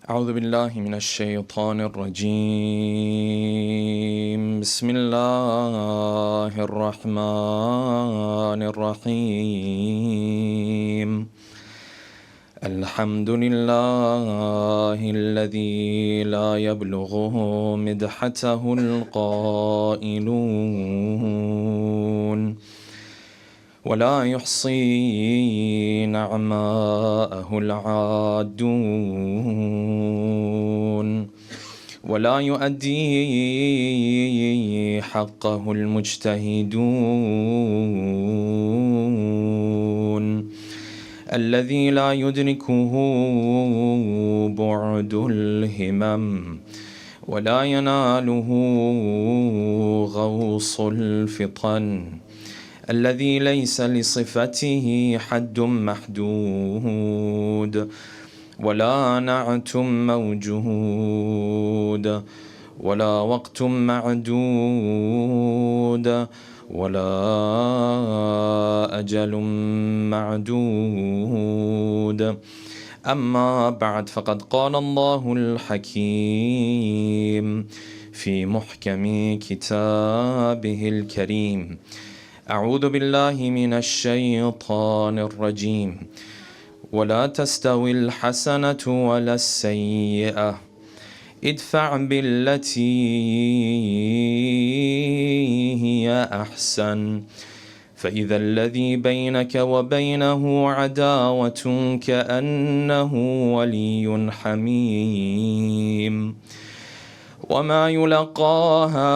أعوذ بالله من الشيطان الرجيم بسم الله الرحمن الرحيم الحمد لله الذي لا يبلغه مدحته القائلون ولا يحصي نعماءه العادون ولا يؤدي حقه المجتهدون الذي لا يدركه بعد الهمم ولا يناله غوص الفطن الذي ليس لصفته حد محدود ولا نعت موجود ولا وقت معدود ولا أجل معدود أما بعد فقد قال الله الحكيم في محكم كتابه الكريم أعوذ بالله من الشيطان الرجيم ولا تستوي الحسنة ولا السيئة ادفع بالتي هي أحسن فإذا الذي بينك وبينه عداوة كأنه ولي حميم وما يلقاها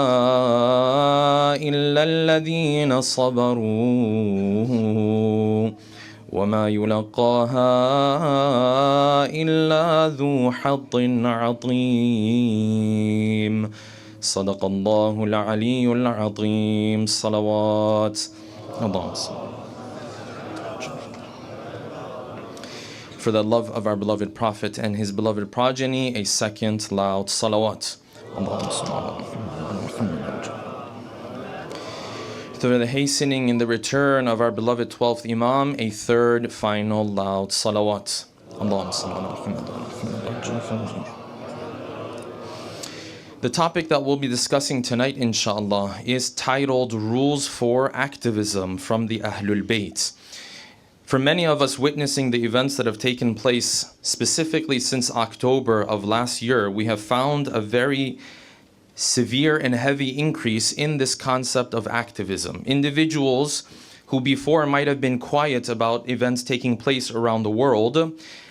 إلا الذين صبروا وما يلقاها إلا ذو حظ عظيم صدق الله العلي العظيم صلوات اللهم صل. For the love of our beloved Prophet and his beloved progeny, a second loud salawat. Through the hastening in the return of our beloved 12th Imam, a third final loud salawat. The topic that we'll be discussing tonight, inshallah, is titled Rules for Activism from the Ahlul-Bayt. For many of us witnessing the events that have taken place specifically since October of last year, we have found a very severe and heavy increase in this concept of activism. Individuals who before might have been quiet about events taking place around the world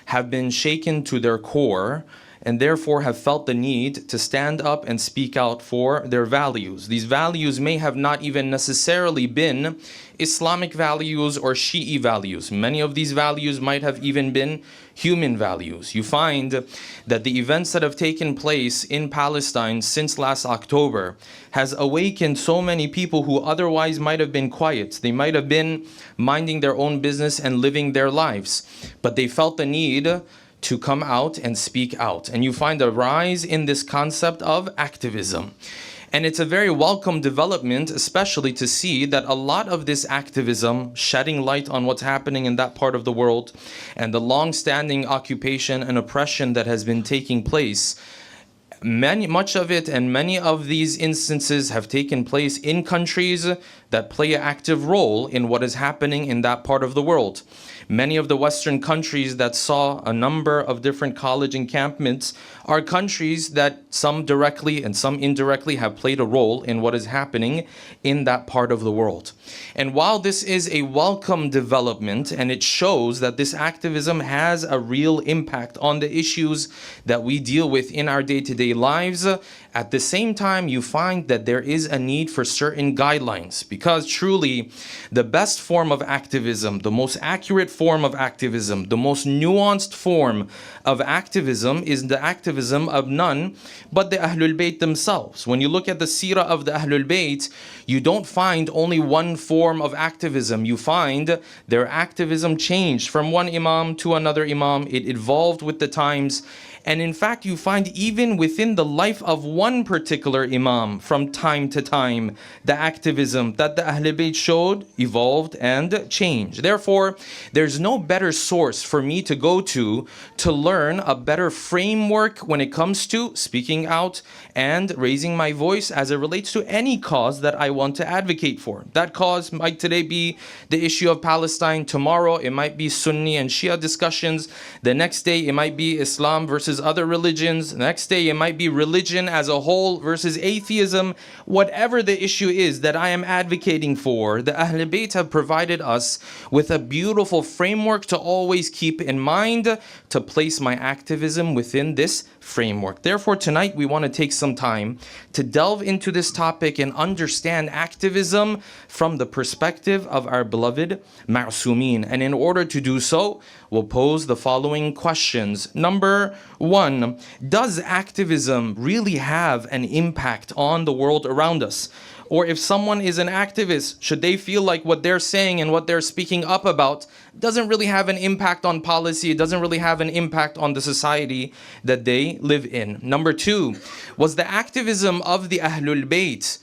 have been shaken to their core and therefore have felt the need to stand up and speak out for their values. These values may have not even necessarily been Islamic values or Shi'i values. Many of these values might have even been human values. You find that the events that have taken place in Palestine since last October has awakened so many people who otherwise might have been quiet. They might have been minding their own business and living their lives, but they felt the need to come out and speak out. And you find a rise in this concept of activism. And it's a very welcome development, especially to see that a lot of this activism, shedding light on what's happening in that part of the world, and the long-standing occupation and oppression that has been taking place, much of it and many of these instances have taken place in countries that play an active role in what is happening in that part of the world. Many of the Western countries that saw a number of different college encampments are countries that some directly and some indirectly have played a role in what is happening in that part of the world. And while this is a welcome development and it shows that this activism has a real impact on the issues that we deal with in our day-to-day lives, at the same time you find that there is a need for certain guidelines, because truly the best form of activism, the most accurate form of activism, the most nuanced form of activism is the activism of none but the Ahlul-Bayt themselves. When you look at the seerah of the Ahlul-Bayt, you don't find only one form of activism. You find their activism changed from one imam to another imam. It evolved with the times. And in fact, you find even with within the life of one particular Imam from time to time, the activism that the Ahlul-Bayt showed evolved and changed. Therefore, there's no better source for me to go to learn a better framework when it comes to speaking out and raising my voice as it relates to any cause that I want to advocate for. That cause might today be the issue of Palestine. Tomorrow, it might be Sunni and Shia discussions. The next day, it might be Islam versus other religions. The next day, it might be religion as a whole versus atheism. Whatever the issue is that I am advocating for, the Ahlul Bayt have provided us with a beautiful framework to always keep in mind, to place my activism within this framework. Therefore, tonight we want to take some time to delve into this topic and understand activism from the perspective of our beloved Ma'sumin. And in order to do so, we'll pose the following questions. Number one, does activism really have an impact on the world around us? Or if someone is an activist, should they feel like what they're saying and what they're speaking up about doesn't really have an impact on policy, it doesn't really have an impact on the society that they live in? Number two, was the activism of the Ahlul-Bayt,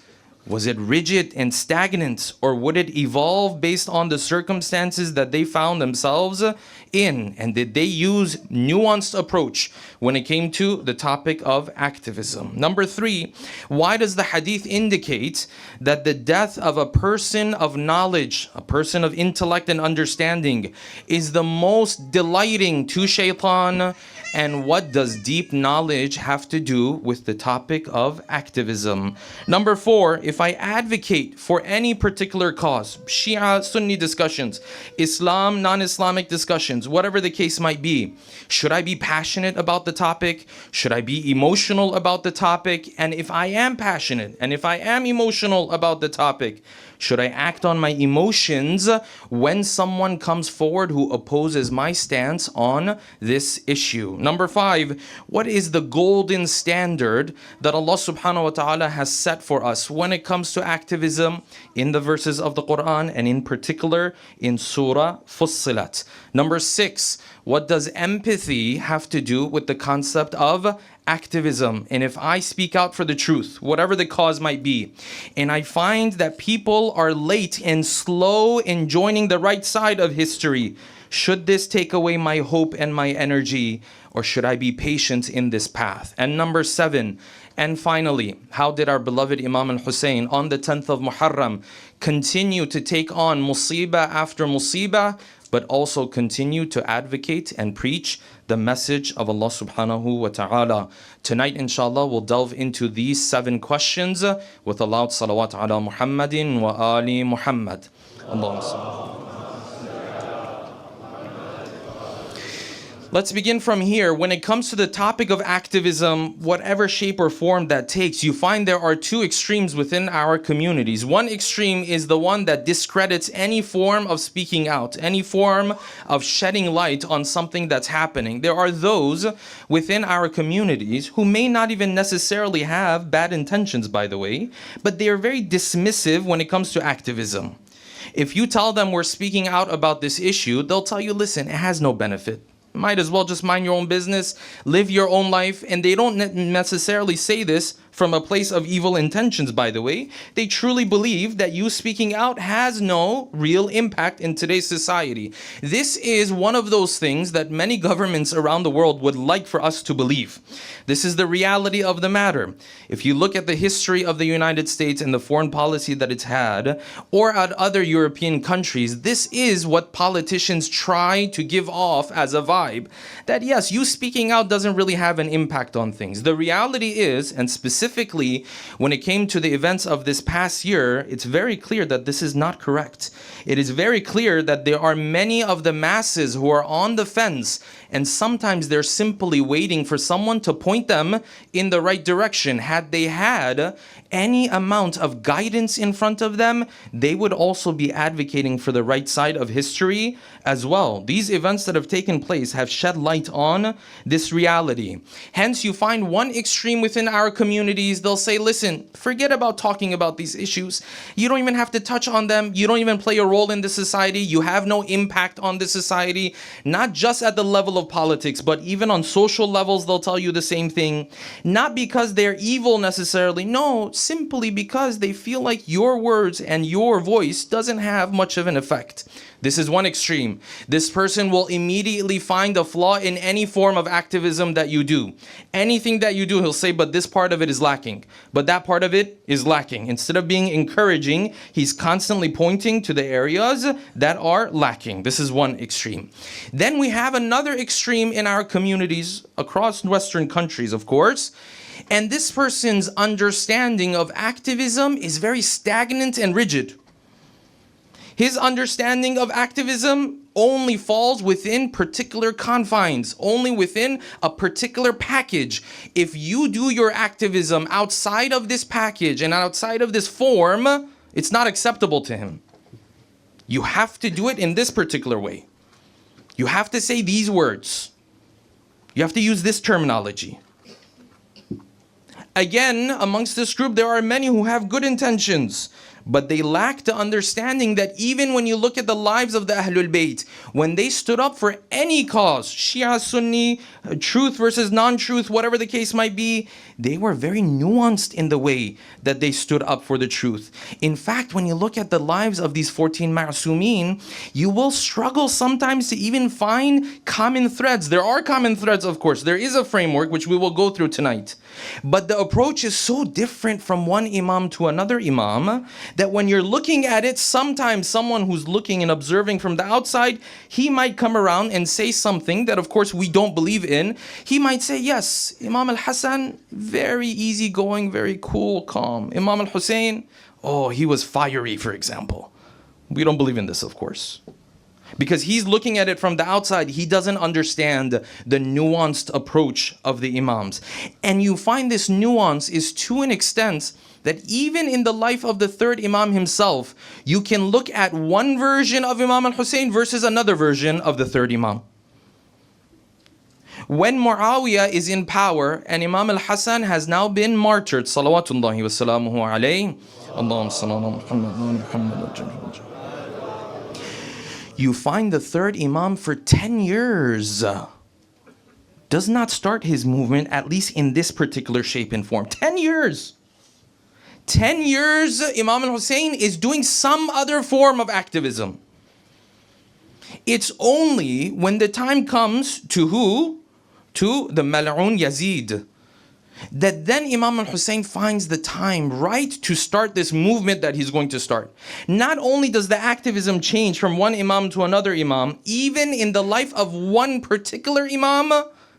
was it rigid and stagnant, or would it evolve based on the circumstances that they found themselves in? And did they use nuanced approach when it came to the topic of activism? Number three, why does the hadith indicate that the death of a person of knowledge, a person of intellect and understanding, is the most delighting to shaitan? And what does deep knowledge have to do with the topic of activism? Number four, if I advocate for any particular cause, Shia, Sunni discussions, Islam, non-Islamic discussions, whatever the case might be, should I be passionate about the topic? Should I be emotional about the topic? And if I am passionate and if I am emotional about the topic, should I act on my emotions when someone comes forward who opposes my stance on this issue? Number five, what is the golden standard that Allah subhanahu wa ta'ala has set for us when it comes to activism in the verses of the Quran and in particular in Surah Fussilat? Number six, what does empathy have to do with the concept of activism? And if I speak out for the truth, whatever the cause might be, and I find that people are late and slow in joining the right side of history, should this take away my hope and my energy, or should I be patient in this path? And number seven, and finally, how did our beloved Imam al-Hussein on the 10th of Muharram continue to take on musibah after musibah, but also continue to advocate and preach the message of Allah subhanahu wa ta'ala? Tonight, inshallah, we'll delve into these 7 questions with a loud salawat ala Muhammadin wa ali Muhammad. Allahumma. Let's begin from here. When it comes to the topic of activism, whatever shape or form that takes, you find there are 2 extremes within our communities. One extreme is the one that discredits any form of speaking out, any form of shedding light on something that's happening. There are those within our communities who may not even necessarily have bad intentions, by the way, but they are very dismissive when it comes to activism. If you tell them we're speaking out about this issue, they'll tell you, listen, it has no benefit. Might as well just mind your own business, live your own life. And they don't necessarily say this from a place of evil intentions, by the way. They truly believe that you speaking out has no real impact in today's society. This is one of those things that many governments around the world would like for us to believe. This is the reality of the matter. If you look at the history of the United States and the foreign policy that it's had, or at other European countries, this is what politicians try to give off as a vibe. That yes, you speaking out doesn't really have an impact on things. The reality is, and specifically when it came to the events of this past year, it's very clear that this is not correct. It is very clear that there are many of the masses who are on the fence, and sometimes they're simply waiting for someone to point them in the right direction. Had they had any amount of guidance in front of them, they would also be advocating for the right side of history as well. These events that have taken place have shed light on this reality. Hence, you find one extreme within our community communities, they'll say, listen, forget about talking about these issues. You don't even have to touch on them. You don't even play a role in this society. You have no impact on this society, not just at the level of politics, but even on social levels, they'll tell you the same thing. Not because they're evil necessarily, no, simply because they feel like your words and your voice doesn't have much of an effect. This is one extreme. This person will immediately find a flaw in any form of activism that you do. Anything that you do, he'll say, but this part of it is lacking. But that part of it is lacking. Instead of being encouraging, he's constantly pointing to the areas that are lacking. This is one extreme. Then we have another extreme in our communities across Western countries, of course. And this person's understanding of activism is very stagnant and rigid. His understanding of activism only falls within particular confines, only within a particular package. If you do your activism outside of this package and outside of this form, it's not acceptable to him. You have to do it in this particular way. You have to say these words. You have to use this terminology. Again, amongst this group, there are many who have good intentions, but they lack the understanding that even when you look at the lives of the Ahlul-Bayt, when they stood up for any cause, Shia, Sunni, truth versus non-truth, whatever the case might be, they were very nuanced in the way that they stood up for the truth. In fact, when you look at the lives of these 14 ma'asumeen, you will struggle sometimes to even find common threads. There are common threads, of course. There is a framework which we will go through tonight. But the approach is so different from one imam to another imam that when you're looking at it, sometimes someone who's looking and observing from the outside, he might come around and say something that of course we don't believe in. He might say, yes, Imam al-Hasan, very easygoing, very cool, calm. Imam al-Hussein, oh, he was fiery, for example. We don't believe in this, of course. Because he's looking at it from the outside, he doesn't understand the nuanced approach of the imams. And you find this nuance is to an extent that even in the life of the third imam himself, you can look at one version of Imam al-Hussein versus another version of the third imam. When Muawiyah is in power and Imam al-Hasan has now been martyred, salawatullahi wa salamuhu alayhi, Allahumma salli ala Muhammad. You find the third imam for 10 years does not start his movement, at least in this particular shape and form. 10 years. 10 years Imam al-Hussein is doing some other form of activism. It's only when the time comes to who? To the Mal'un Yazid, that then Imam al-Hussein finds the time right to start this movement that he's going to start. Not only does the activism change from one imam to another imam, even in the life of one particular imam,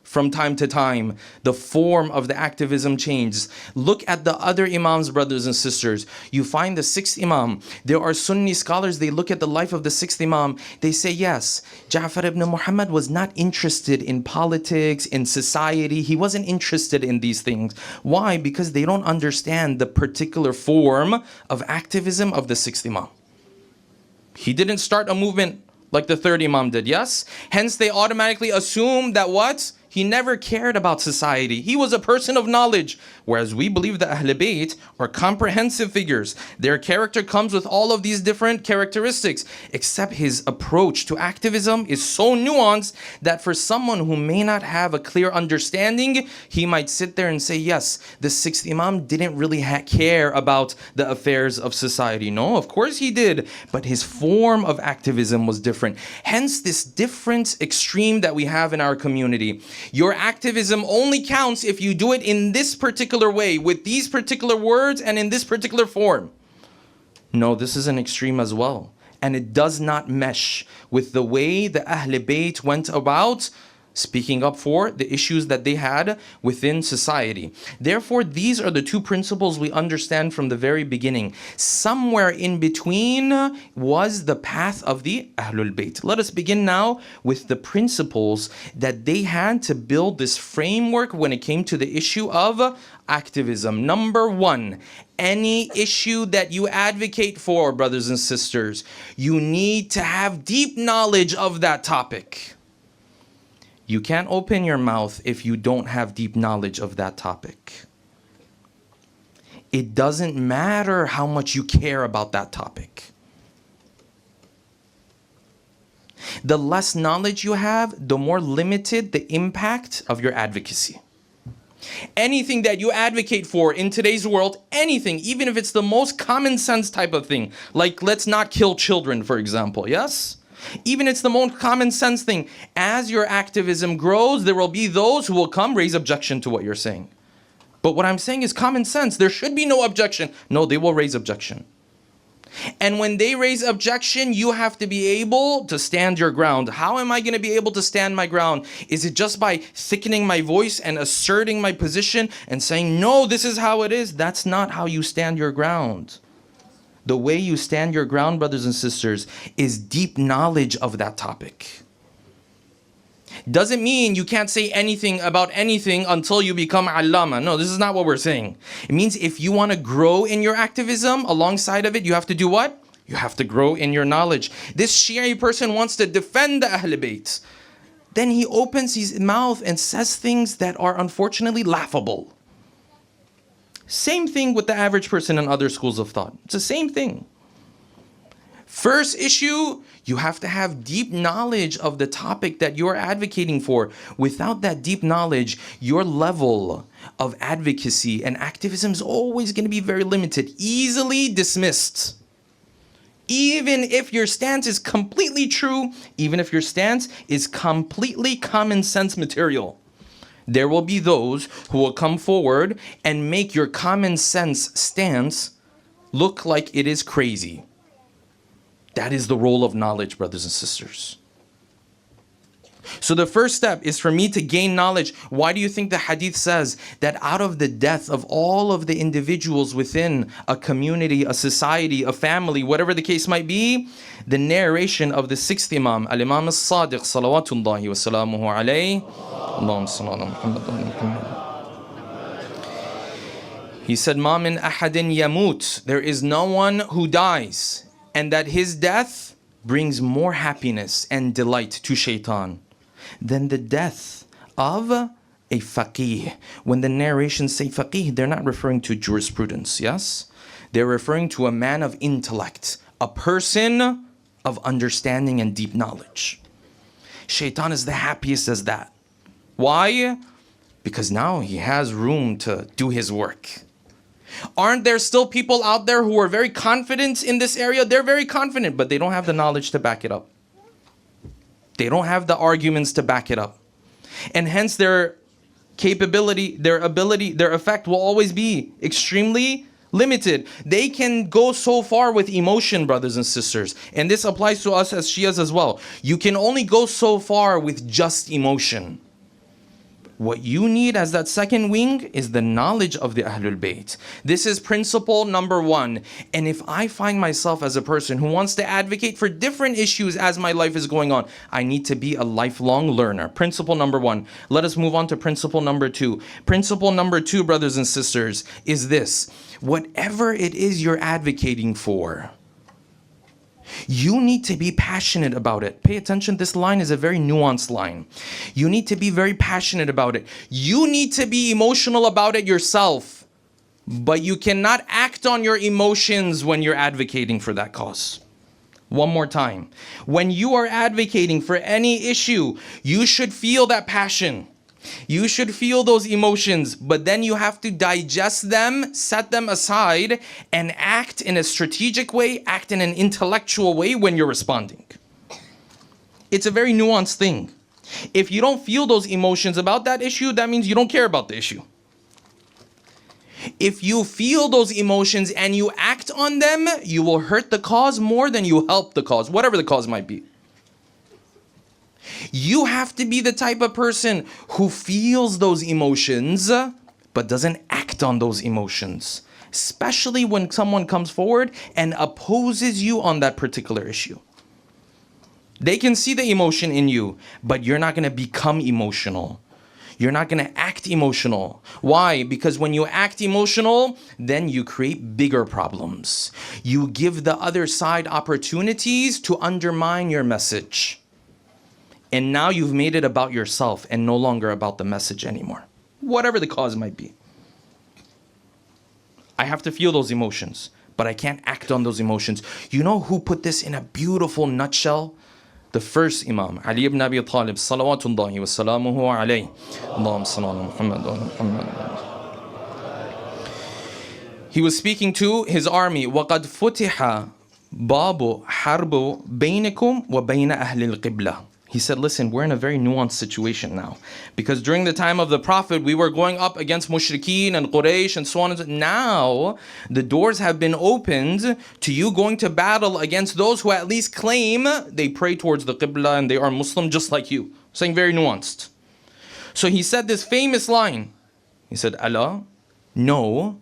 from time to time, the form of the activism changes. Look at the other imams, brothers and sisters. You find the sixth imam. There are Sunni scholars, they look at the life of the sixth imam. They say, yes, Ja'far ibn Muhammad was not interested in politics, in society. He wasn't interested in these things. Why? Because they don't understand the particular form of activism of the sixth imam. He didn't start a movement like the third imam did, yes? Hence they automatically assume that what? He never cared about society. He was a person of knowledge. Whereas we believe the Ahlul-Bayt are comprehensive figures. Their character comes with all of these different characteristics. Except his approach to activism is so nuanced that for someone who may not have a clear understanding, he might sit there and say, yes, the sixth imam didn't really care about the affairs of society. No, of course he did. But his form of activism was different. Hence this different extreme that we have in our community. Your activism only counts if you do it in this particular way, with these particular words and in this particular form. No, this is an extreme as well. And it does not mesh with the way the Ahlul-Bayt went about speaking up for the issues that they had within society. Therefore, these are the two principles we understand from the very beginning. Somewhere in between was the path of the Ahlul-Bayt. Let us begin now with the principles that they had to build this framework when it came to the issue of activism. Number one, any issue that you advocate for, brothers and sisters, you need to have deep knowledge of that topic. You can't open your mouth if you don't have deep knowledge of that topic. It doesn't matter how much you care about that topic. The less knowledge you have, the more limited the impact of your advocacy. Anything that you advocate for in today's world, anything, even if it's the most common sense type of thing, like let's not kill children, for example, yes? Even it's the most common sense thing. As your activism grows, there will be those who will come raise objection to what you're saying. But what I'm saying is common sense. There should be no objection. No, they will raise objection. And when they raise objection, you have to be able to stand your ground. How am I going to be able to stand my ground? Is it just by thickening my voice and asserting my position and saying, no, this is how it is? That's not how you stand your ground. The way you stand your ground, brothers and sisters, is deep knowledge of that topic. Doesn't mean you can't say anything about anything until you become allama. No, this is not what we're saying. It means if you want to grow in your activism, alongside of it, you have to do what? You have to grow in your knowledge. This Shi'i person wants to defend the Ahlul-Bayt. Then he opens his mouth and says things that are unfortunately laughable. Same thing with the average person in other schools of thought. It's the same thing. First issue, you have to have deep knowledge of the topic that you're advocating for. Without that deep knowledge, your level of advocacy and activism is always going to be very limited, easily dismissed. Even if your stance is completely true, even if your stance is completely common sense material, there will be those who will come forward and make your common sense stance look like it is crazy. That is the role of knowledge, brothers and sisters. So the first step is for me to gain knowledge. Why do you think the hadith says that out of the death of all of the individuals within a community, a society, a family, whatever the case might be, the narration of the sixth Imam, Al-Imam As-Sadiq, salawatullahi wa salamuhu alayhi, Allahumma salli ala Muhammad wa ala Muhammad. He said, "Ma min ahadin yamut," there is no one who dies, and that his death brings more happiness and delight to shaitan than the death of a faqih. When the narrations say faqih, they're not referring to jurisprudence, yes? They're referring to a man of intellect, a person of understanding and deep knowledge. Shaitan is the happiest as that. Why? Because now he has room to do his work. Aren't there still people out there who are very confident in this area? They're very confident, but they don't have the knowledge to back it up. They don't have the arguments to back it up. And hence their capability, their ability, their effect will always be extremely limited. They can go so far with emotion, brothers and sisters. And this applies to us as Shias as well. You can only go so far with just emotion. What you need as that second wing is the knowledge of the Ahlul-Bayt. This is principle number one. And if I find myself as a person who wants to advocate for different issues as my life is going on, I need to be a lifelong learner. Principle number one. Let us move on to principle number two. Principle number two, brothers and sisters, is this. Whatever it is you're advocating for, you need to be passionate about it. Pay attention, this line is a very nuanced line. You need to be very passionate about it. You need to be emotional about it yourself. But you cannot act on your emotions when you're advocating for that cause. One more time. When you are advocating for any issue, you should feel that passion. You should feel those emotions, but then you have to digest them, set them aside, and act in a strategic way, act in an intellectual way when you're responding. It's a very nuanced thing. If you don't feel those emotions about that issue, that means you don't care about the issue. If you feel those emotions and you act on them, you will hurt the cause more than you help the cause, whatever the cause might be. You have to be the type of person who feels those emotions but doesn't act on those emotions, especially when someone comes forward and opposes you on that particular issue. They can see the emotion in you, but you're not going to become emotional. You're not going to act emotional. Why? Because when you act emotional, then you create bigger problems. You give the other side opportunities to undermine your message. And now you've made it about yourself and no longer about the message anymore. Whatever the cause might be. I have to feel those emotions, but I can't act on those emotions. You know who put this in a beautiful nutshell? The first Imam, Ali ibn Abi Talib, salawatullahi wa salamuhu alayhi. Allahumma salli ala Muhammad wa ala Muhammad. He was speaking to his army. وَقَدْ فُتِحَ بَابُ حَرْبُ بَيْنِكُمْ وَبَيْنَ أَهْلِ الْقِبْلَةِ. He said, listen, we're in a very nuanced situation now. Because during the time of the Prophet, we were going up against mushrikeen and Quraysh and so on. Now, the doors have been opened to you going to battle against those who at least claim they pray towards the Qibla and they are Muslim just like you. Saying very nuanced. So he said this famous line. He said, Allah, no.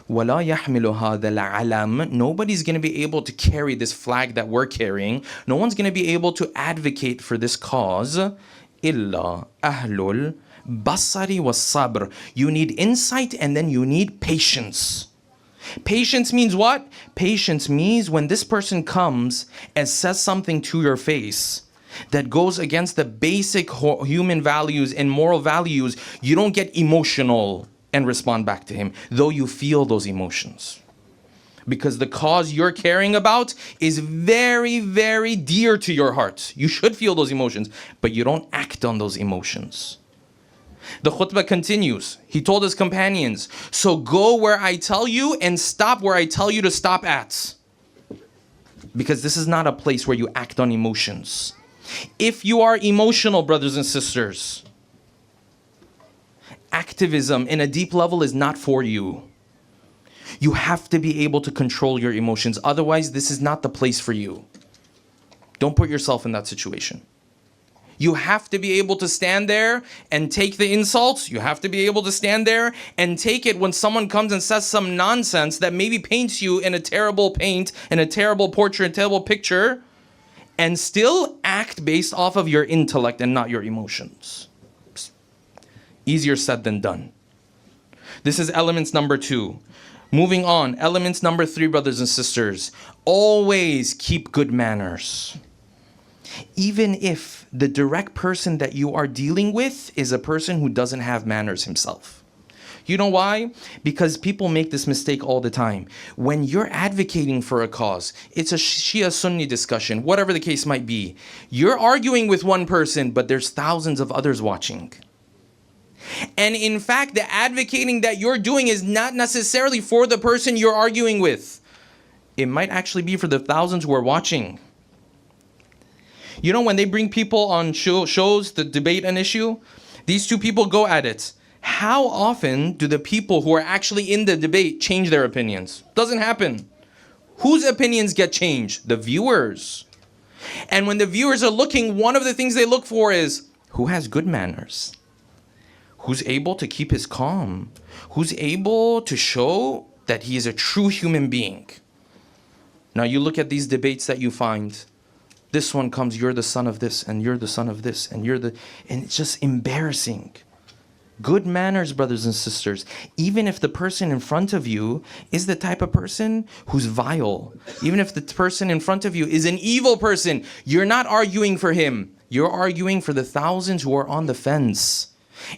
وَلَا يَحْمِلُ هَذَا الْعَلَمْ. Nobody's going to be able to carry this flag that we're carrying. No one's going to be able to advocate for this cause. إِلَّا أَهْلُ الْبَصَرِ وَالصَّبْرِ. You need insight and then you need patience. Patience means what? Patience means when this person comes and says something to your face that goes against the basic human values and moral values, you don't get emotional and respond back to him, though you feel those emotions. Because the cause you're caring about is very, very dear to your heart. You should feel those emotions, but you don't act on those emotions. The khutbah continues. He told his companions, so go where I tell you and stop where I tell you to stop at. Because this is not a place where you act on emotions. If you are emotional, brothers and sisters, activism in a deep level is not for you. You have to be able to control your emotions. Otherwise, this is not the place for you. Don't put yourself in that situation. You have to be able to stand there and take the insults. You have to be able to stand there and take it when someone comes and says some nonsense that maybe paints you in a terrible paint, in a terrible portrait, a terrible picture, and still act based off of your intellect and not your emotions. Easier said than done. This is elements number 2. Moving on, elements number 3, brothers and sisters. Always keep good manners. Even if the direct person that you are dealing with is a person who doesn't have manners himself. You know why? Because people make this mistake all the time. When you're advocating for a cause, it's a Shia-Sunni discussion, whatever the case might be. You're arguing with one person, but there's thousands of others watching. And in fact, the advocating that you're doing is not necessarily for the person you're arguing with. It might actually be for the thousands who are watching. You know, when they bring people on shows to debate an issue, these two people go at it. How often do the people who are actually in the debate change their opinions? Doesn't happen. Whose opinions get changed? The viewers. And when the viewers are looking, one of the things they look for is who has good manners. Who's able to keep his calm? Who's able to show that he is a true human being? Now you look at these debates that you find. This one comes, you're the son of this, and you're the son of this, and it's just embarrassing. Good manners, brothers and sisters. Even if the person in front of you is the type of person who's vile, even if the person in front of you is an evil person, you're not arguing for him. You're arguing for the thousands who are on the fence.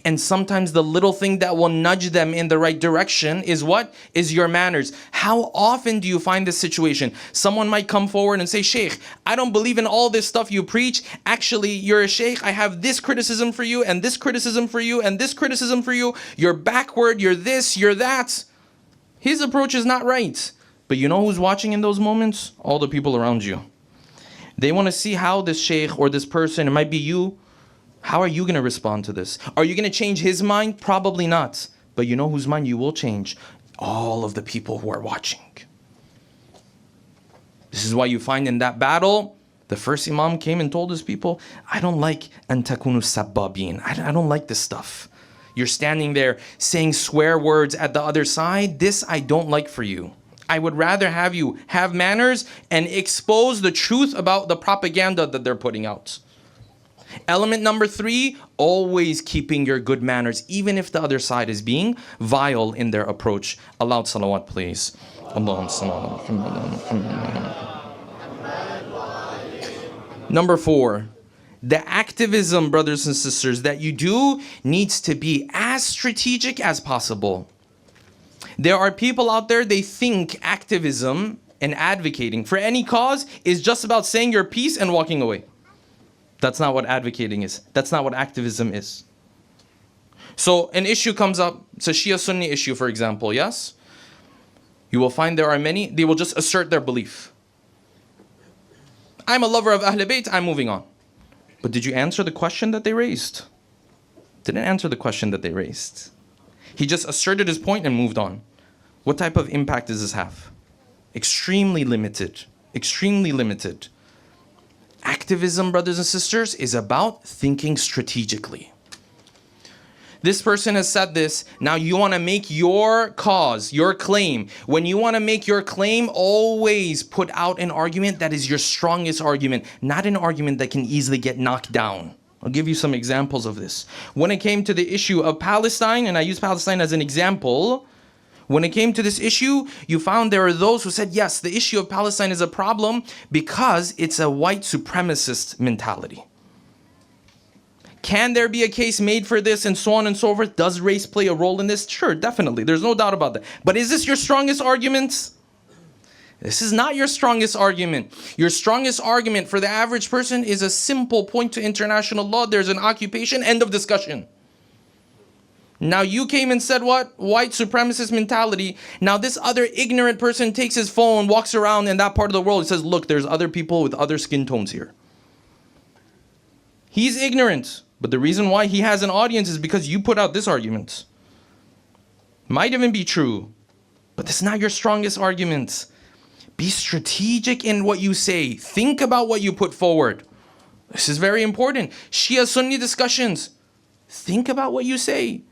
And sometimes the little thing that will nudge them in the right direction is what? Is your manners. How often do you find this situation? Someone might come forward and say, Shaykh, I don't believe in all this stuff you preach. Actually, you're a Shaykh. I have this criticism for you and this criticism for you and this criticism for you. You're backward, you're this, you're that. His approach is not right. But you know who's watching in those moments? All the people around you. They want to see how this Shaykh or this person, it might be you, how are you going to respond to this? Are you going to change his mind? Probably not. But you know whose mind you will change? All of the people who are watching. This is why you find in that battle, the first Imam came and told his people, I don't like an takunu sabbabin. I don't like this stuff. You're standing there saying swear words at the other side. This I don't like for you. I would rather have you have manners and expose the truth about the propaganda that they're putting out. Element number 3, always keeping your good manners, even if the other side is being vile in their approach. Aloud salawat, please. Allahumma salli ala Muhammad. Number 4, the activism, brothers and sisters, that you do needs to be as strategic as possible. There are people out there, they think activism and advocating for any cause is just about saying your piece and walking away. That's not what advocating is. That's not what activism is. So an issue comes up, it's a Shia Sunni issue, for example, yes? You will find there are many, they will just assert their belief. I'm a lover of Ahlul-Bayt, I'm moving on. But did you answer the question that they raised? Didn't answer the question that they raised. He just asserted his point and moved on. What type of impact does this have? Extremely limited. Extremely limited. Activism, brothers and sisters, is about thinking strategically. This person has said this. Now you want to make your cause, your claim. When you want to make your claim, always put out an argument that is your strongest argument, not an argument that can easily get knocked down. I'll give you some examples of this. When it came to the issue of Palestine, and I use Palestine as an example, when it came to this issue, you found there are those who said, yes, the issue of Palestine is a problem because it's a white supremacist mentality. Can there be a case made for this and so on and so forth? Does race play a role in this? Sure, definitely. There's no doubt about that. But is this your strongest argument? This is not your strongest argument. Your strongest argument for the average person is a simple point to international law. There's an occupation, end of discussion. Now you came and said what? White supremacist mentality. Now this other ignorant person takes his phone, walks around in that part of the world and says, look, there's other people with other skin tones here. He's ignorant. But the reason why he has an audience is because you put out this argument. Might even be true, but it's not your strongest argument. Be strategic in what you say. Think about what you put forward. This is very important. Shia Sunni discussions. Think about what you say.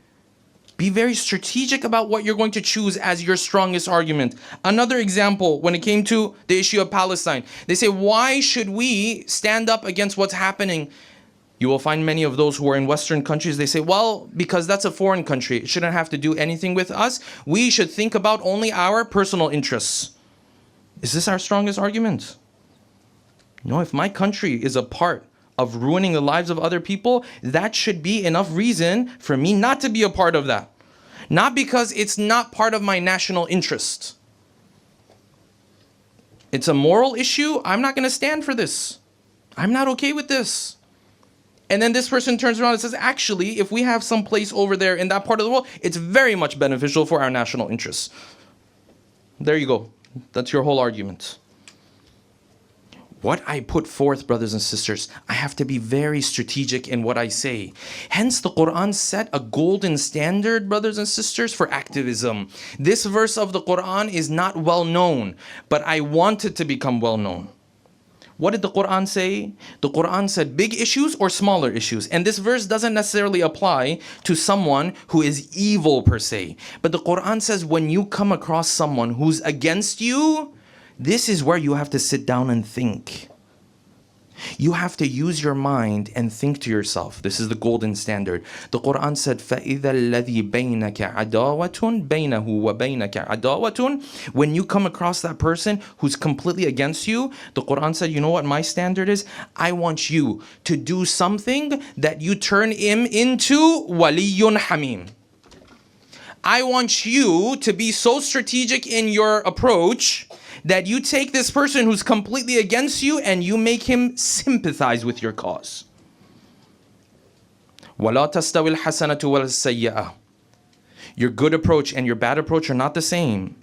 Be very strategic about what you're going to choose as your strongest argument. Another example, when it came to the issue of Palestine, they say, why should we stand up against what's happening? You will find many of those who are in Western countries, they say, well, because that's a foreign country, it shouldn't have to do anything with us. We should think about only our personal interests. Is this our strongest argument? No, if my country is a part of ruining the lives of other people, that should be enough reason for me not to be a part of that. Not because it's not part of my national interest. It's a moral issue. I'm not going to stand for this. I'm not okay with this. And then this person turns around and says, actually, if we have some place over there in that part of the world, it's very much beneficial for our national interests. There you go. That's your whole argument. What I put forth, brothers and sisters, I have to be very strategic in what I say. Hence, the Quran set a golden standard, brothers and sisters, for activism. This verse of the Quran is not well known, but I want it to become well known. What did the Quran say? The Quran said big issues or smaller issues. And this verse doesn't necessarily apply to someone who is evil per se. But the Quran says when you come across someone who's against you, this is where you have to sit down and think. You have to use your mind and think to yourself. This is the golden standard. The Quran said, فَإِذَا الَّذِي بَيْنَكَ عَدَاوَةٌ بَيْنَهُ وَبَيْنَكَ عَدَاوَةٌ. When you come across that person who's completely against you, the Quran said, you know what my standard is? I want you to do something that you turn him into waliyun hamim. I want you to be so strategic in your approach that you take this person who's completely against you and you make him sympathize with your cause. وَلَا تَسْتَوِي الْحَسَنَةُ وَلَا السَّيِّئَةُ. Your good approach and your bad approach are not the same.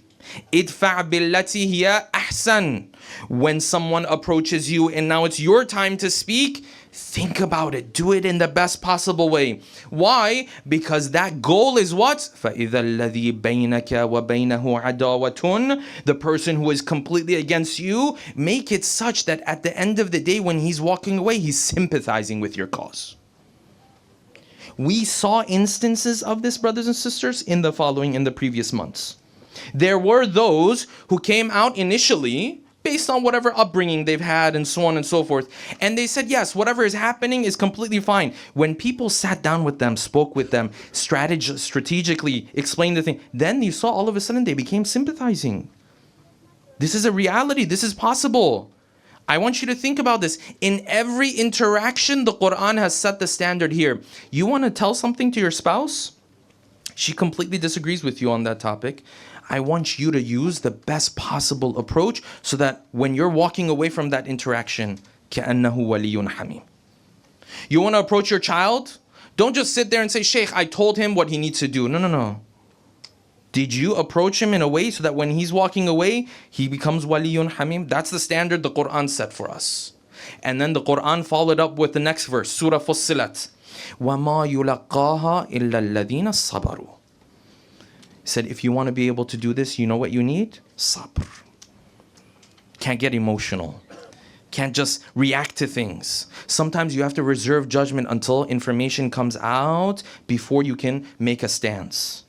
إِدْفَعْ بِالَّتِي هِيَ أَحْسَنُ. When someone approaches you and now it's your time to speak, think about it. Do it in the best possible way. Why? Because that goal is what? فَإِذَا الَّذِي بَيْنَكَ وَبَيْنَهُ عَدَاوَةٌ. The person who is completely against you, make it such that at the end of the day when he's walking away, he's sympathizing with your cause. We saw instances of this, brothers and sisters, in the previous months. There were those who came out initially based on whatever upbringing they've had and so on and so forth. And they said, yes, whatever is happening is completely fine. When people sat down with them, spoke with them, strategically explained the thing, then you saw all of a sudden they became sympathizing. This is a reality. This is possible. I want you to think about this. In every interaction, the Quran has set the standard here. You want to tell something to your spouse? She completely disagrees with you on that topic. I want you to use the best possible approach so that when you're walking away from that interaction, كَأَنَّهُ وَلِيٌّ حَمِيمٌ. You want to approach your child? Don't just sit there and say, Shaykh, I told him what he needs to do. No. Did you approach him in a way so that when he's walking away, he becomes waliyun hamim? That's the standard the Quran set for us. And then the Quran followed up with the next verse, Surah Fussilat. وَمَا يُلَقَّاهَا إِلَّا الَّذِينَ صَبَرُوا. He said, if you want to be able to do this, you know what you need? Sabr. Can't get emotional. Can't just react to things. Sometimes you have to reserve judgment until information comes out before you can make a stance.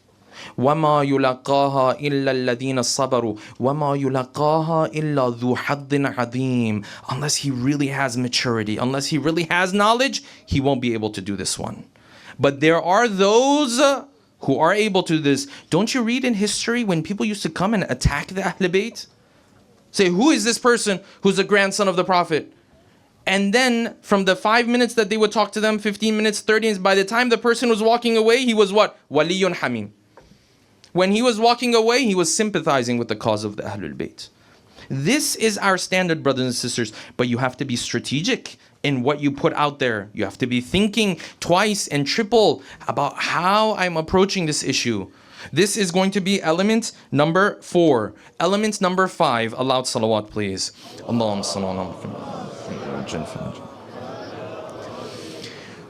وَمَا يُلَقَّاهَا إِلَّا الَّذِينَ صَبَرُوا وَمَا يُلَقَّاهَا إِلَّا ذُو حَظٍّ عَظِيمٍ. Unless he really has maturity, unless he really has knowledge, he won't be able to do this one. But there are those who are able to do this. Don't you read in history when people used to come and attack the Ahlul-Bayt? Say, who is this person who's a grandson of the Prophet? And then from the 5 minutes that they would talk to them, 15 minutes, 30 minutes, by the time the person was walking away, he was what? Waliyun Hamim. When he was walking away, he was sympathizing with the cause of the Ahlul-Bayt. This is our standard, brothers and sisters. But you have to be strategic in what you put out there. You have to be thinking twice and triple about how I'm approaching this issue. This is going to be element number 4. Element number 5. Aloud salawat, please. Allahumma salli ala Muhammad.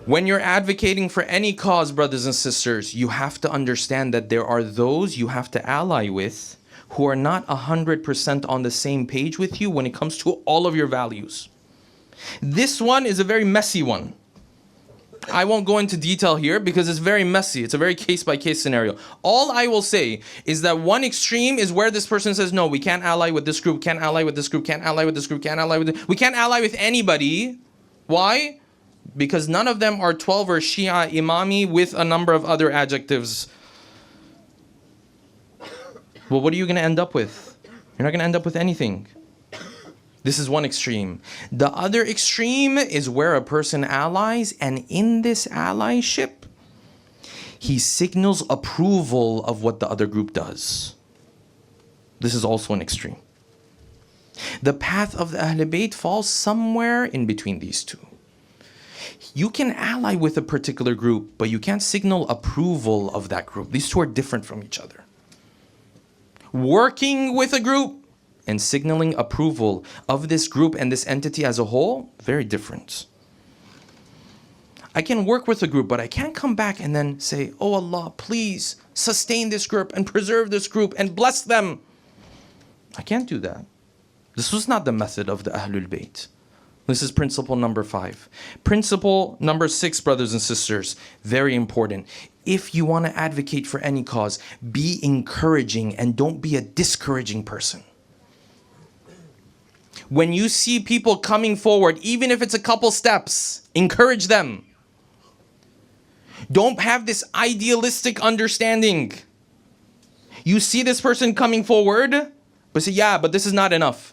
When you're advocating for any cause, brothers and sisters, you have to understand that there are those you have to ally with who are not 100% on the same page with you when it comes to all of your values. This one is a very messy one. I won't go into detail here because it's very messy. It's a very case-by-case scenario. All I will say is that one extreme is where this person says, no, we can't ally with this group, can't ally with this group, can't ally with this group, can't ally with this. We can't ally with anybody. Why? Because none of them are 12 or Shia Imami with a number of other adjectives. Well, what are you going to end up with? You're not going to end up with anything. This is one extreme. The other extreme is where a person allies, and in this allyship, he signals approval of what the other group does. This is also an extreme. The path of the Ahlul-Bayt falls somewhere in between these two. You can ally with a particular group, but you can't signal approval of that group. These two are different from each other. Working with a group and signaling approval of this group and this entity as a whole, very different. I can work with a group, but I can't come back and then say, oh Allah, please sustain this group and preserve this group and bless them. I can't do that. This was not the method of the Ahlul-Bayt. This is principle number 5. Principle number 6, brothers and sisters, very important. If you want to advocate for any cause, be encouraging and don't be a discouraging person. When you see people coming forward, even if it's a couple steps, encourage them. Don't have this idealistic understanding. You see this person coming forward, but say, yeah, but this is not enough.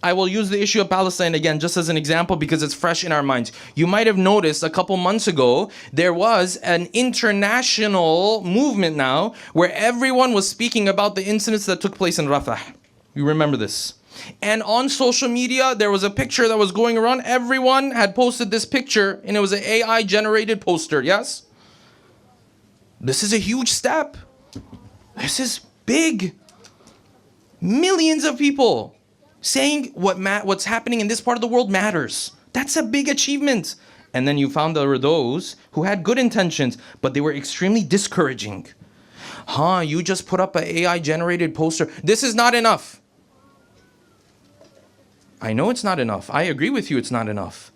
I will use the issue of Palestine again just as an example because it's fresh in our minds. You might have noticed a couple months ago, there was an international movement now where everyone was speaking about the incidents that took place in Rafah. You remember this. And on social media, there was a picture that was going around. Everyone had posted this picture and it was an AI generated poster, yes? This is a huge step. This is big. Millions of people saying what's happening in this part of the world matters. That's a big achievement. And then you found there were those who had good intentions, but they were extremely discouraging. You just put up an AI generated poster. This is not enough. I know it's not enough. I agree with you, it's not enough.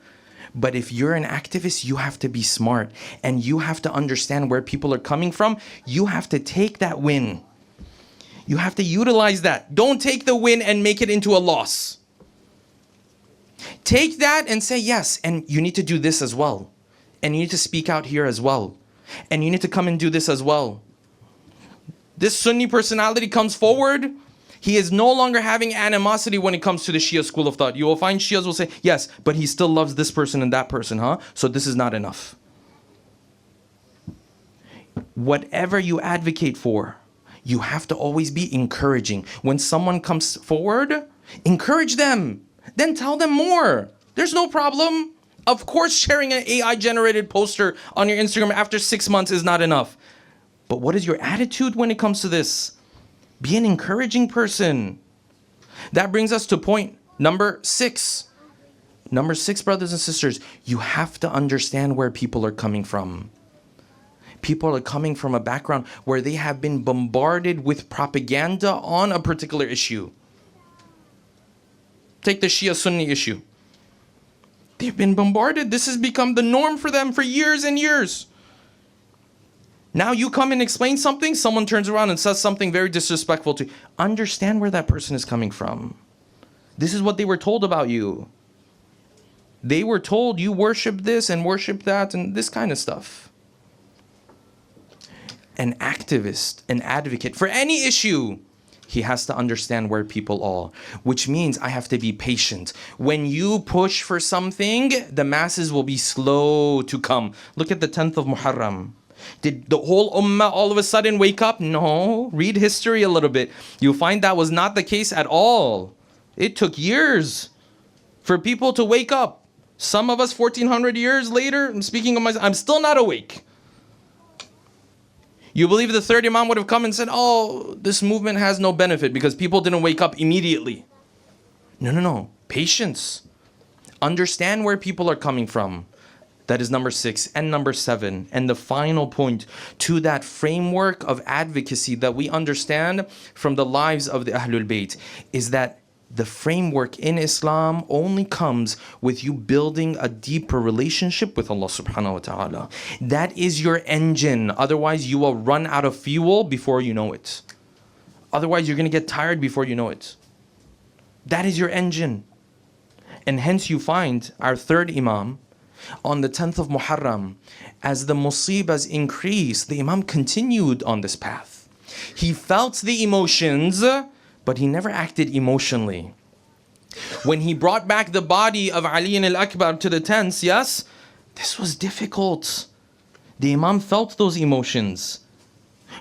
But if you're an activist, you have to be smart and you have to understand where people are coming from. You have to take that win. You have to utilize that. Don't take the win and make it into a loss. Take that and say, yes, and you need to do this as well. And you need to speak out here as well. And you need to come and do this as well. This Sunni personality comes forward. He is no longer having animosity when it comes to the Shia school of thought. You will find Shias will say, yes, but he still loves this person and that person, huh? So this is not enough. Whatever you advocate for, you have to always be encouraging. When someone comes forward, encourage them. Then tell them more. There's no problem. Of course, sharing an AI generated poster on your Instagram after 6 months is not enough. But what is your attitude when it comes to this? Be an encouraging person. That brings us to point number 6. Number 6, brothers and sisters, you have to understand where people are coming from. People are coming from a background where they have been bombarded with propaganda on a particular issue. Take the Shia Sunni issue. They've been bombarded. This has become the norm for them for years and years. Now you come and explain something, someone turns around and says something very disrespectful to you. Understand where that person is coming from. This is what they were told about you. They were told you worship this and worship that and this kind of stuff. An activist, an advocate for any issue, he has to understand where people are, which means I have to be patient. When you push for something, the masses will be slow to come. Look at the 10th of Muharram. Did the whole ummah all of a sudden wake up? No. Read history a little bit. You'll find that was not the case at all. It took years for people to wake up. Some of us 1400 years later, I'm speaking of myself, I'm still not awake. You believe the third Imam would have come and said, oh, this movement has no benefit because people didn't wake up immediately. No. Patience. Understand where people are coming from. That is number 6. And number 7. And the final point to that framework of advocacy that we understand from the lives of the Ahlul-Bayt is that the framework in Islam only comes with you building a deeper relationship with Allah subhanahu wa ta'ala. That is your engine. Otherwise, you will run out of fuel before you know it. Otherwise, you're going to get tired before you know it. That is your engine. And hence you find our third Imam on the 10th of Muharram, as the musibahs increased, the Imam continued on this path. He felt the emotions, but he never acted emotionally. When he brought back the body of Ali al-Akbar to the tents, yes, this was difficult. The Imam felt those emotions,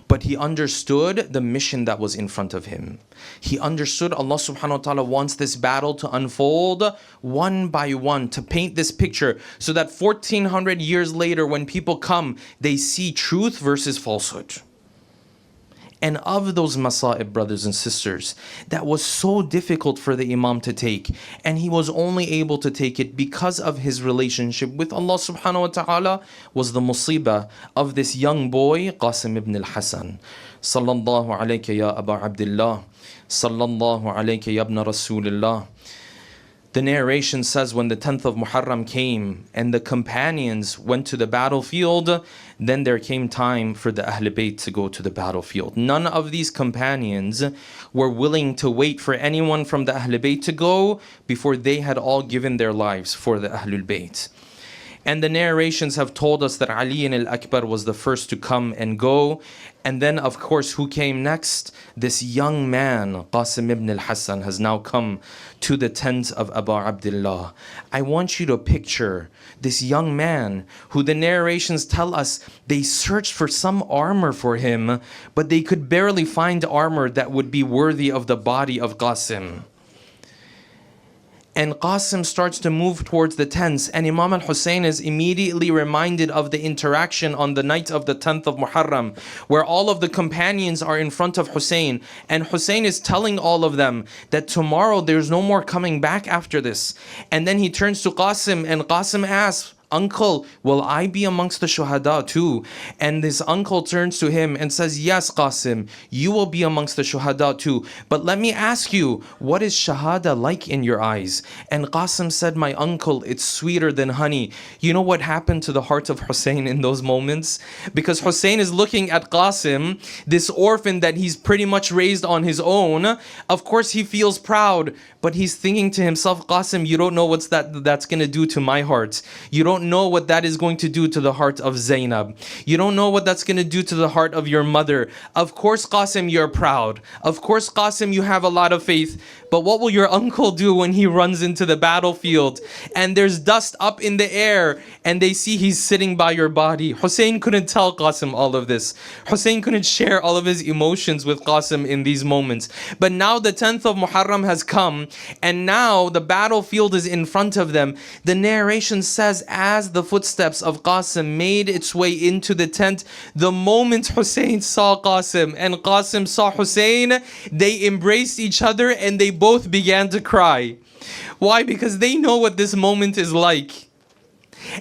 but he understood the mission that was in front of him. He understood Allah subhanahu wa ta'ala wants this battle to unfold one by one, to paint this picture so that 1400 years later when people come, they see truth versus falsehood. And of those masa'ib, brothers and sisters, that was so difficult for the Imam to take, and he was only able to take it because of his relationship with Allah subhanahu wa ta'ala, was the musibah of this young boy, Qasim ibn al-Hasan. Sallallahu alayka ya Aba Abdullah. Sallallahu alayka ya ibn Rasulullah. The narration says when the 10th of Muharram came and the companions went to the battlefield, then there came time for the Ahlul-Bayt to go to the battlefield. None of these companions were willing to wait for anyone from the Ahlul-Bayt to go before they had all given their lives for the Ahlul-Bayt. And the narrations have told us that Ali al-Akbar was the first to come and go. And then, of course, who came next? This young man, Qasim ibn al-Hasan, has now come to the tent of Abu Abdullah. I want you to picture this young man who the narrations tell us they searched for some armor for him, but they could barely find armor that would be worthy of the body of Qasim. And Qasim starts to move towards the tents, and Imam al-Hussein is immediately reminded of the interaction on the night of the 10th of Muharram, where all of the companions are in front of Hussein, and Hussein is telling all of them that tomorrow there's no more coming back after this. And then he turns to Qasim, and Qasim asks, uncle, will I be amongst the shuhada too? And this uncle turns to him and says, yes, Qasim, you will be amongst the shuhada too. But let me ask you, what is shahada like in your eyes? And Qasim said, my uncle, it's sweeter than honey. You know what happened to the heart of Hussein in those moments? Because Hussein is looking at Qasim, this orphan that he's pretty much raised on his own. Of course he feels proud, but he's thinking to himself, Qasim, you don't know what's that's going to do to my heart. You don't don't know what that is going to do to the heart of Zainab. You don't know what that's going to do to the heart of your mother. Of course, Qasim, you're proud. Of course, Qasim, you have a lot of faith. But what will your uncle do when he runs into the battlefield and there's dust up in the air and they see he's sitting by your body? Hussein couldn't tell Qasim all of this. Hussein couldn't share all of his emotions with Qasim in these moments. But now the 10th of Muharram has come and now the battlefield is in front of them. The narration says as the footsteps of Qasim made its way into the tent, the moment Hussein saw Qasim and Qasim saw Hussein, they embraced each other and they both began to cry. Why? Because they know what this moment is like.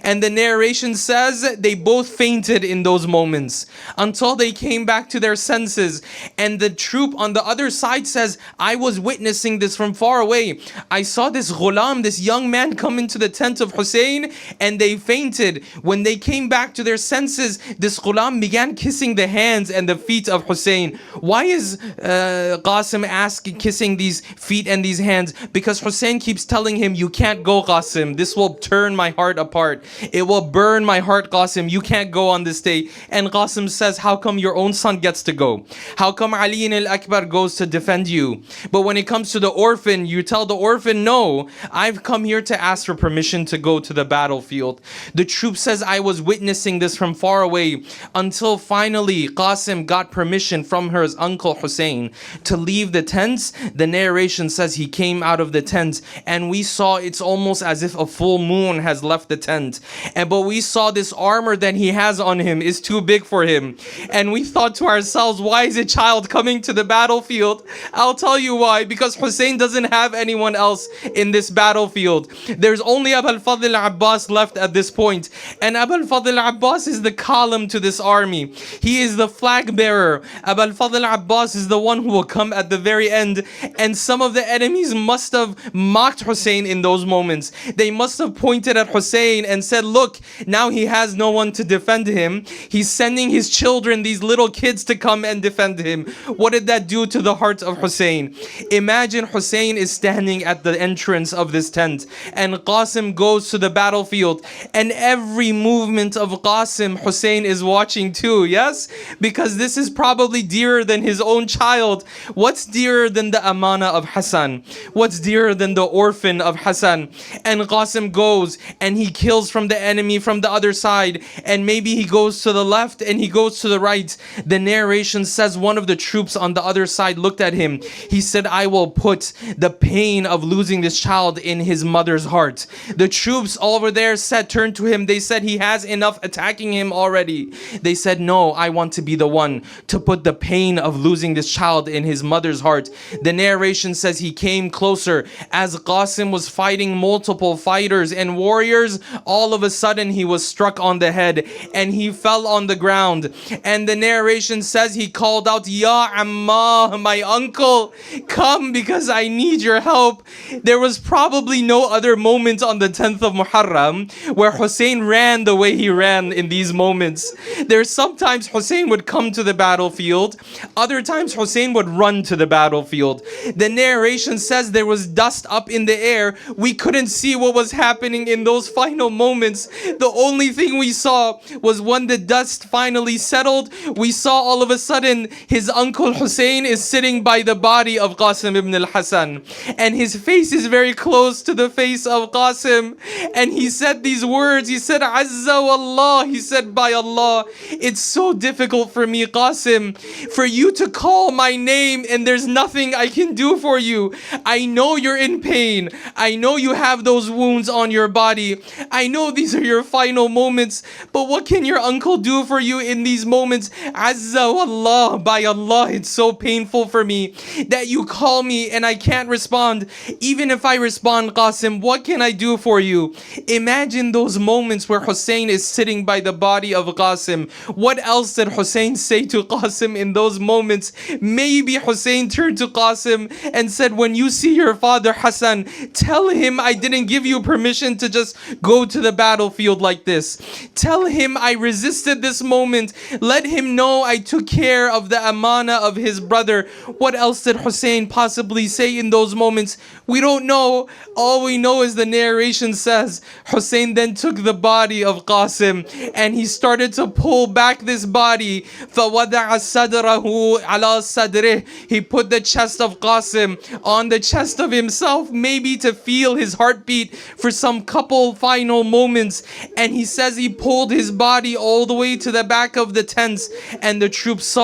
And the narration says they both fainted in those moments until they came back to their senses. And the troop on the other side says, I was witnessing this from far away. I saw this ghulam, this young man, come into the tent of Hussein and they fainted. When they came back to their senses, this ghulam began kissing the hands and the feet of Hussein. Why is Qasim kissing these feet and these hands? Because Hussein keeps telling him, you can't go, Qasim. This will turn my heart apart. It will burn my heart, Qasim. You can't go on this day. And Qasim says, how come your own son gets to go? How come Ali al-Akbar goes to defend you? But when it comes to the orphan, you tell the orphan, no, I've come here to ask for permission to go to the battlefield. The troop says, I was witnessing this from far away until finally Qasim got permission from his uncle Hussein to leave the tents. The narration says he came out of the tent and we saw it's almost as if a full moon has left the tent. But we saw this armor that he has on him is too big for him. And we thought to ourselves, why is a child coming to the battlefield? I'll tell you why. Because Hussein doesn't have anyone else in this battlefield. There's only Abu al-Fadl al-Abbas left at this point. And Abu al-Fadl al-Abbas is the column to this army. He is the flag bearer. Abu al-Fadl al-Abbas is the one who will come at the very end. And some of the enemies must have mocked Hussein in those moments. They must have pointed at Hussein and said, look, now he has no one to defend him. He's sending his children, these little kids, to come and defend him. What did that do to the heart of Hussein? Imagine Hussein is standing at the entrance of this tent and Qasim goes to the battlefield and every movement of Qasim, Hussein is watching too, yes? Because this is probably dearer than his own child. What's dearer than the amana of Hassan? What's dearer than the orphan of Hassan? And Qasim goes and he kills from the enemy from the other side, and maybe he goes to the left and he goes to the right. The narration says one of the troops on the other side looked at him. He said, I will put the pain of losing this child in his mother's heart. The troops over there turned to him. They said, he has enough attacking him already. They said, no, I want to be the one to put the pain of losing this child in his mother's heart. The narration says he came closer as Qasim was fighting multiple fighters and warriors. All of a sudden he was struck on the head and he fell on the ground. And the narration says he called out, Ya Amma, my uncle, come because I need your help. There was probably no other moment on the 10th of Muharram where Hussein ran the way he ran in these moments. There's sometimes Hussein would come to the battlefield, other times Hussein would run to the battlefield. The narration says there was dust up in the air. We couldn't see what was happening in those final moments. The only thing we saw was when the dust finally settled, we saw all of a sudden his uncle Hussein is sitting by the body of Qasim ibn al-Hasan and his face is very close to the face of Qasim, and he said these words. He said, Azza wallah, he said, by Allah, it's so difficult for me, Qasim, for you to call my name and there's nothing I can do for you. I know you're in pain. I know you have those wounds on your body. I know these are your final moments, but what can your uncle do for you in these moments? Azza wallah, by Allah, it's so painful for me that you call me and I can't respond. Even if I respond, Qasim, what can I do for you? Imagine those moments where Hussein is sitting by the body of Qasim. What else did Hussein say to Qasim in those moments? Maybe Hussein turned to Qasim and said, when you see your father Hassan, tell him I didn't give you permission to just go to to the battlefield like this. Tell him I resisted this moment. Let him know I took care of the amana of his brother. What else did Hussein possibly say in those moments? We don't know. All we know is the narration says Hussein then took the body of Qasim and he started to pull back this body. فَوَدَعَ صَدْرَهُ عَلَى صَدْرِهِ. He put the chest of Qasim on the chest of himself, maybe to feel his heartbeat for some couple final moments. And he says he pulled his body all the way to the back of the tents, and the troops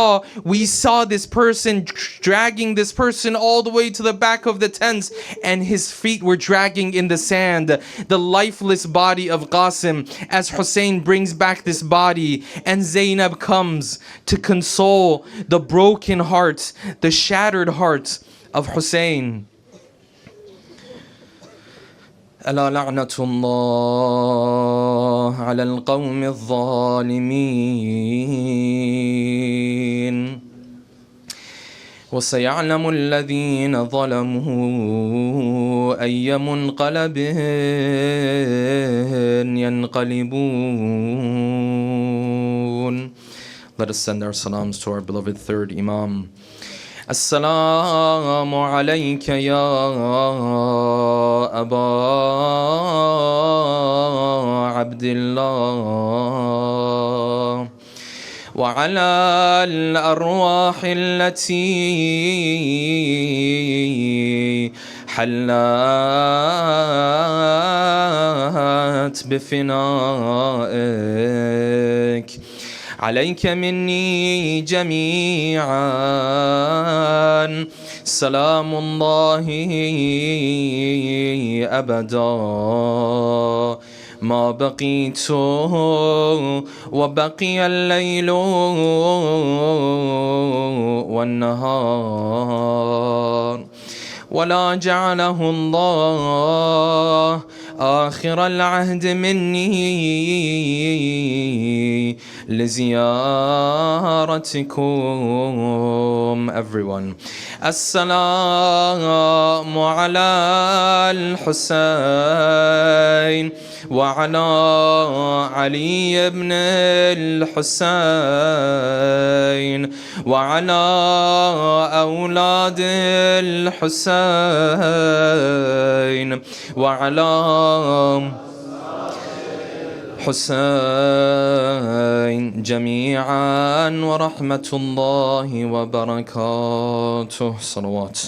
we saw this person dragging this person all the way to the back of the tents, and his feet were dragging in the sand, the lifeless body of Qasim, as Hussein brings back this body. And Zainab comes to console the broken heart, the shattered heart of Hussein. ألا لعنة الله على القوم الظالمين وسيعلم الذين ظلموا أي منقلب ينقلبون. Let us send our salams to our beloved third Imam. السلام عليك يا أبا عبد الله وعلى الأرواح التي حلت بفنائك. عليك مني جميعا سلام الله أبدا ما بقيت وبقي الليل والنهار ولا جعله الله آخر العهد مني لزيارتكم. Everyone. السلام على الحسين وعلى علي بن الحسين وعلى أولاد الحسين وعلى حسين جميعا ورحمة الله وبركاته. صلوات.